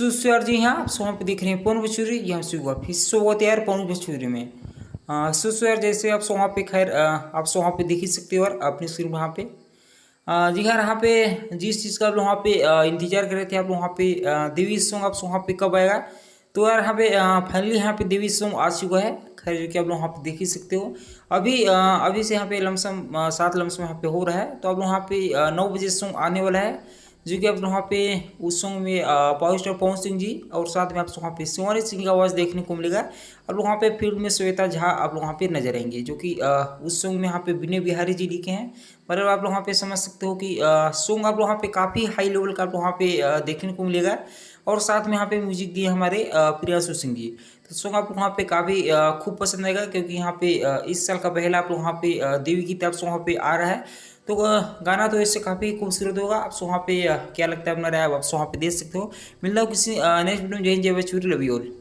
सुस्वार जी हाँ, आप वहाँ पे देख रहे हैं पवन बछूरी, यहाँ से हुआ फिर से हुआ तैयार पवन बछूरी में। सुस्वार जैसे आप वहाँ पे खैर आप वहाँ पे देख ही सकते हो और अपनी स्क्रीन वहाँ पे जी हाँ, यहाँ पे जिस चीज़ का आप लोग वहाँ पे इंतजार कर रहे थे, आप लोग वहाँ पे देवी सॉन्ग आप वहाँ पे कब आएगा। तो यार यहाँ पे फाइनली यहाँ पे देवी सॉन्ग आ चुका है, खैर जो कि आप लोग वहाँ पे देख ही सकते हो। अभी से यहाँ पे लमसम 7 लमसम यहाँ पे हो रहा है, तो आप लोग वहाँ पे 9 बजे सॉन्ग आने वाला है, जो कि आप लोग वहाँ पे उस सॉन्ग में पावर स्टार पवन सिंह जी और साथ में आप वहाँ पे शिवानी सिंह का आवाज़ देखने को मिलेगा। आप लोग वहाँ पे फील्ड में श्वेता झा आप लोग वहाँ पे नजर आएंगे, जो कि उस सॉन्ग में यहाँ पे विनय बिहारी जी लिखे हैं। मतलब आप लोग वहाँ पे समझ सकते हो कि सॉन्ग आप लोग वहाँ पे काफ़ी हाई लेवल का आप लोग वहाँ पे देखने को मिलेगा। और साथ में यहाँ पे म्यूजिक दिए हमारे प्रियांशु सिंह जी। तो सॉन्ग आपको वहाँ पे काफ़ी खूब पसंद आएगा, क्योंकि यहाँ पे इस साल का पहला आप लोग वहाँ पे देवी गीत आप वहाँ पे आ रहा है। तो गाना तो इससे काफ़ी खूबसूरत होगा। आप वहाँ पे क्या लगता है अपना राय आप वहाँ पे दे सकते हो। मिलता हूँ किसी नेक्स्ट वीडियो में। जय हिंद, जय भोजपुरी, लव यू ऑल।